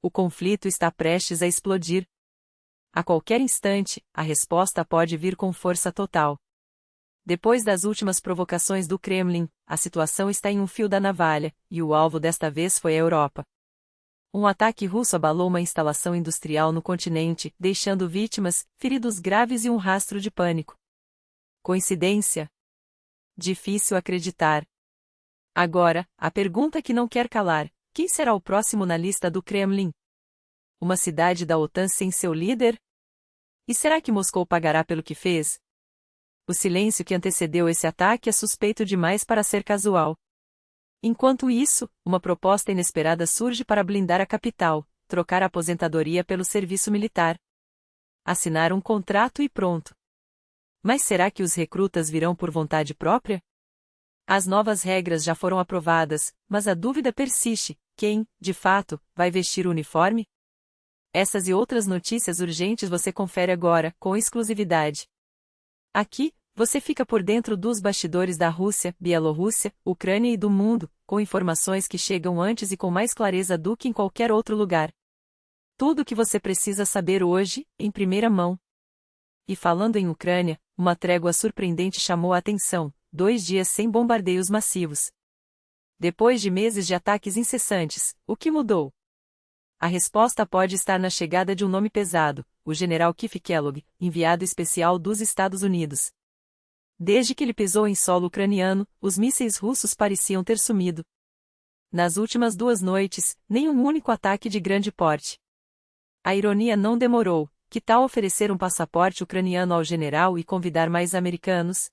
O conflito está prestes a explodir. A qualquer instante, a resposta pode vir com força total. Depois das últimas provocações do Kremlin, a situação está em um fio da navalha, e o alvo desta vez foi a Europa. Um ataque russo abalou uma instalação industrial no continente, deixando vítimas, feridos graves e um rastro de pânico. Coincidência? Difícil acreditar. Agora, a pergunta que não quer calar: quem será o próximo na lista do Kremlin? Uma cidade da OTAN sem seu líder? E será que Moscou pagará pelo que fez? O silêncio que antecedeu esse ataque é suspeito demais para ser casual. Enquanto isso, uma proposta inesperada surge para blindar a capital: trocar a aposentadoria pelo serviço militar. Assinar um contrato e pronto. Mas será que os recrutas virão por vontade própria? As novas regras já foram aprovadas, mas a dúvida persiste: quem, de fato, vai vestir o uniforme? Essas e outras notícias urgentes você confere agora, com exclusividade. Aqui, você fica por dentro dos bastidores da Rússia, Bielorrússia, Ucrânia e do mundo, com informações que chegam antes e com mais clareza do que em qualquer outro lugar. Tudo o que você precisa saber hoje, em primeira mão. E falando em Ucrânia, uma trégua surpreendente chamou a atenção: 2 dias sem bombardeios massivos. Depois de meses de ataques incessantes, o que mudou? A resposta pode estar na chegada de um nome pesado: o general Keith Kellogg, enviado especial dos Estados Unidos. Desde que ele pisou em solo ucraniano, os mísseis russos pareciam ter sumido. Nas últimas 2 noites, nenhum único ataque de grande porte. A ironia não demorou: que tal oferecer um passaporte ucraniano ao general e convidar mais americanos?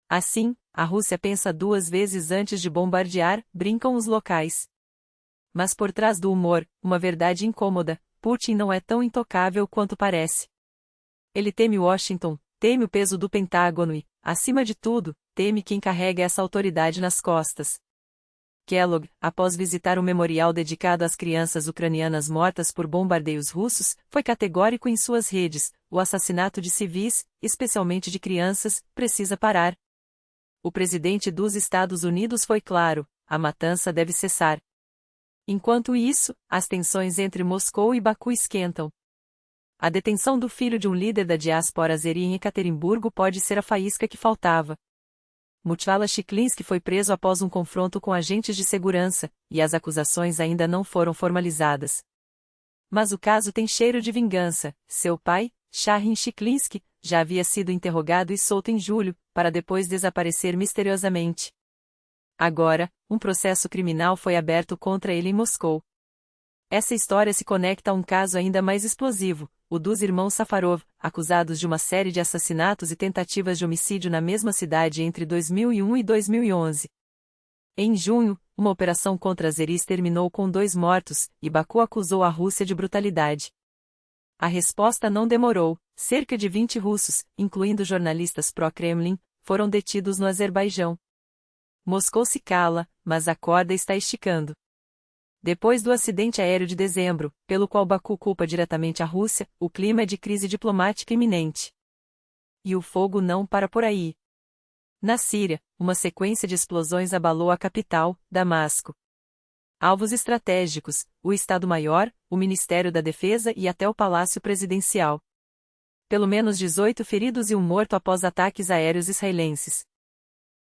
Assim, a Rússia pensa 2 vezes antes de bombardear, brincam os locais. Mas por trás do humor, uma verdade incômoda: Putin não é tão intocável quanto parece. Ele teme Washington, teme o peso do Pentágono e, acima de tudo, teme quem carrega essa autoridade nas costas. Kellogg, após visitar um memorial dedicado às crianças ucranianas mortas por bombardeios russos, foi categórico em suas redes: o assassinato de civis, especialmente de crianças, precisa parar. O presidente dos Estados Unidos foi claro: a matança deve cessar. Enquanto isso, as tensões entre Moscou e Baku esquentam. A detenção do filho de um líder da diáspora azeri em Ekaterimburgo pode ser a faísca que faltava. Mutvala Chiklinski foi preso após um confronto com agentes de segurança, e as acusações ainda não foram formalizadas. Mas o caso tem cheiro de vingança: seu pai, Shahin Chiklinski, já havia sido interrogado e solto em julho, para depois desaparecer misteriosamente. Agora, um processo criminal foi aberto contra ele em Moscou. Essa história se conecta a um caso ainda mais explosivo: o dos irmãos Safarov, acusados de uma série de assassinatos e tentativas de homicídio na mesma cidade entre 2001 e 2011. Em junho, uma operação contra azeris terminou com 2 mortos, e Baku acusou a Rússia de brutalidade. A resposta não demorou: cerca de 20 russos, incluindo jornalistas pró-Kremlin, foram detidos no Azerbaijão. Moscou se cala, mas a corda está esticando. Depois do acidente aéreo de dezembro, pelo qual Baku culpa diretamente a Rússia, o clima é de crise diplomática iminente. E o fogo não para por aí. Na Síria, uma sequência de explosões abalou a capital, Damasco. Alvos estratégicos: o Estado-Maior, o Ministério da Defesa e até o Palácio Presidencial. Pelo menos 18 feridos e um morto após ataques aéreos israelenses.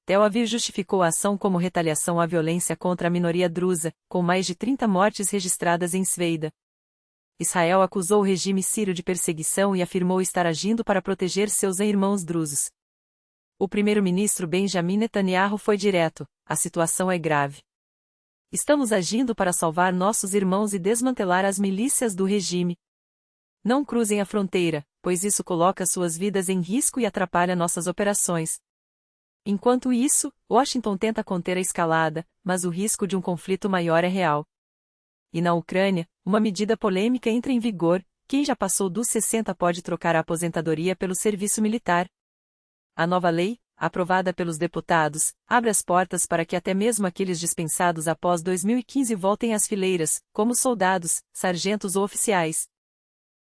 Tel Aviv justificou a ação como retaliação à violência contra a minoria drusa, com mais de 30 mortes registradas em Sveida. Israel acusou o regime sírio de perseguição e afirmou estar agindo para proteger seus irmãos drusos. O primeiro-ministro Benjamin Netanyahu foi direto: a situação é grave. Estamos agindo para salvar nossos irmãos e desmantelar as milícias do regime. Não cruzem a fronteira, pois isso coloca suas vidas em risco e atrapalha nossas operações. Enquanto isso, Washington tenta conter a escalada, mas o risco de um conflito maior é real. E na Ucrânia, uma medida polêmica entra em vigor: quem já passou dos 60 pode trocar a aposentadoria pelo serviço militar. A nova lei, aprovada pelos deputados, abre as portas para que até mesmo aqueles dispensados após 2015 voltem às fileiras, como soldados, sargentos ou oficiais.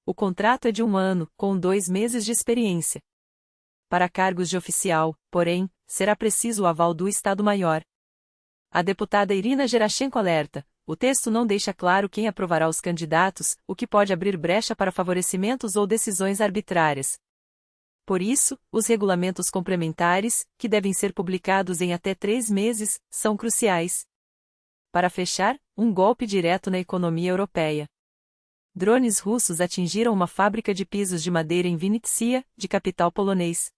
O contrato é de 1 ano, com 2 meses de experiência. Para cargos de oficial, porém, será preciso o aval do Estado-Maior. A deputada Irina Gerashenko alerta: O texto não deixa claro quem aprovará os candidatos, o que pode abrir brecha para favorecimentos ou decisões arbitrárias. Por isso, os regulamentos complementares, que devem ser publicados em até 3 meses, são cruciais. Para fechar, um golpe direto na economia europeia. Drones russos atingiram uma fábrica de pisos de madeira em Vinnytsia, de capital polonês.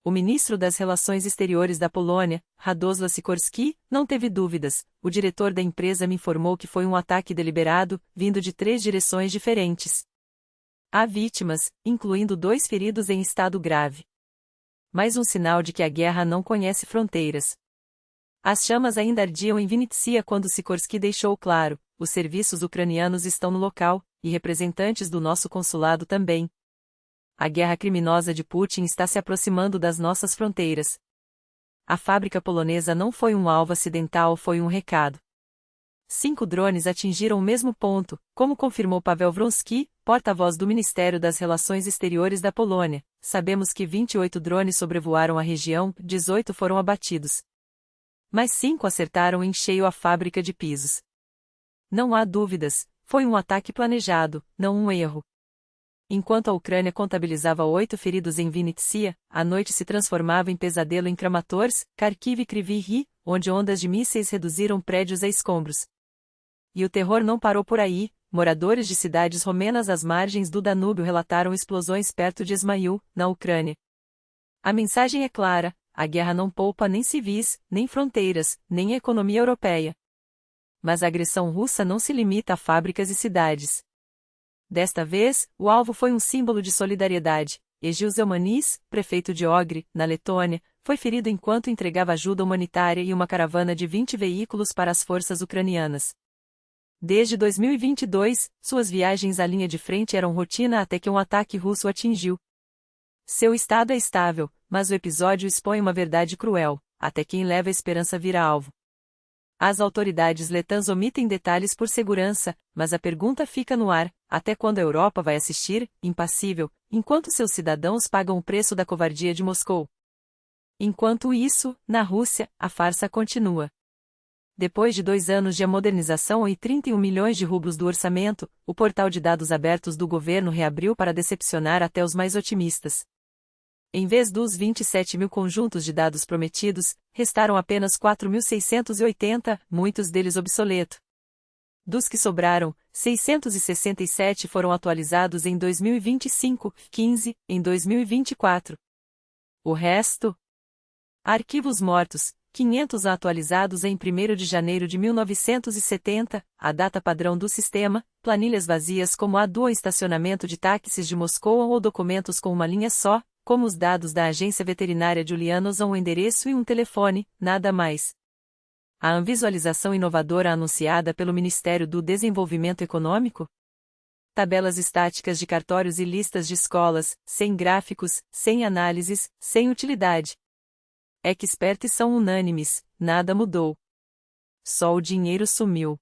O ministro das Relações Exteriores da Polônia, Radosław Sikorski, não teve dúvidas. O diretor da empresa me informou que foi um ataque deliberado, vindo de 3 direções diferentes. Há vítimas, incluindo 2 feridos em estado grave. Mais um sinal de que a guerra não conhece fronteiras. As chamas ainda ardiam em Vinnytsia quando Sikorski deixou claro: os serviços ucranianos estão no local, e representantes do nosso consulado também. A guerra criminosa de Putin está se aproximando das nossas fronteiras. A fábrica polonesa não foi um alvo acidental, foi um recado. 5 drones atingiram o mesmo ponto, como confirmou Paweł Wronski, porta-voz do Ministério das Relações Exteriores da Polônia. Sabemos que 28 drones sobrevoaram a região, 18 foram abatidos. Mas 5 acertaram em cheio a fábrica de pisos. Não há dúvidas, foi um ataque planejado, não um erro. Enquanto a Ucrânia contabilizava 8 feridos em Vinnytsia, a noite se transformava em pesadelo em Kramatorsk, Kharkiv e Kryvyi Rih, onde ondas de mísseis reduziram prédios a escombros. E o terror não parou por aí. Moradores de cidades romenas às margens do Danúbio relataram explosões perto de Ismail, na Ucrânia. A mensagem é clara: a guerra não poupa nem civis, nem fronteiras, nem a economia europeia. Mas a agressão russa não se limita a fábricas e cidades. Desta vez, o alvo foi um símbolo de solidariedade. Egil Zelmanis, prefeito de Ogre, na Letônia, foi ferido enquanto entregava ajuda humanitária e uma caravana de 20 veículos para as forças ucranianas. Desde 2022, suas viagens à linha de frente eram rotina até que um ataque russo atingiu. Seu estado é estável, mas o episódio expõe uma verdade cruel: até quem leva a esperança vira alvo. As autoridades letãs omitem detalhes por segurança, mas a pergunta fica no ar: até quando a Europa vai assistir, impassível, enquanto seus cidadãos pagam o preço da covardia de Moscou? Enquanto isso, na Rússia, a farsa continua. Depois de 2 anos de modernização e 31 milhões de rublos do orçamento, o portal de dados abertos do governo reabriu para decepcionar até os mais otimistas. Em vez dos 27 mil conjuntos de dados prometidos, restaram apenas 4.680, muitos deles obsoletos. Dos que sobraram, 667 foram atualizados em 2025, 15 em 2024. O resto? Arquivos mortos, 500 atualizados em 1º de janeiro de 1970, a data padrão do sistema, planilhas vazias como a do estacionamento de táxis de Moscou ou documentos com uma linha só, como os dados da agência veterinária de Ulyanovsk, um endereço e um telefone, nada mais. A visualização inovadora anunciada pelo Ministério do Desenvolvimento Econômico? Tabelas estáticas de cartórios e listas de escolas, sem gráficos, sem análises, sem utilidade. Experts são unânimes, nada mudou. Só o dinheiro sumiu.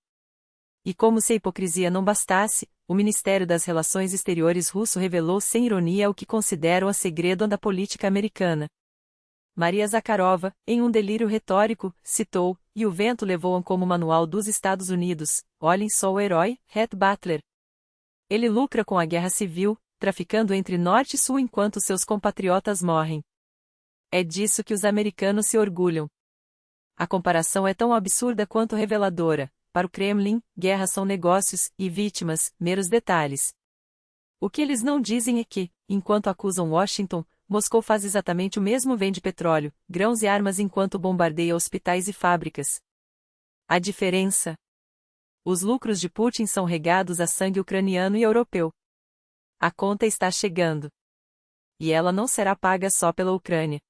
E como se a hipocrisia não bastasse, o Ministério das Relações Exteriores russo revelou sem ironia o que consideram a segredo da política americana. Maria Zakharova, em um delírio retórico, citou: e o vento levou-a como manual dos Estados Unidos, olhem só o herói, Rhett Butler. Ele lucra com a guerra civil, traficando entre norte e sul enquanto seus compatriotas morrem. É disso que os americanos se orgulham. A comparação é tão absurda quanto reveladora. Para o Kremlin, guerras são negócios, e vítimas, meros detalhes. O que eles não dizem é que, enquanto acusam Washington, Moscou faz exatamente o mesmo: vende petróleo, grãos e armas enquanto bombardeia hospitais e fábricas. A diferença? Os lucros de Putin são regados a sangue ucraniano e europeu. A conta está chegando. E ela não será paga só pela Ucrânia.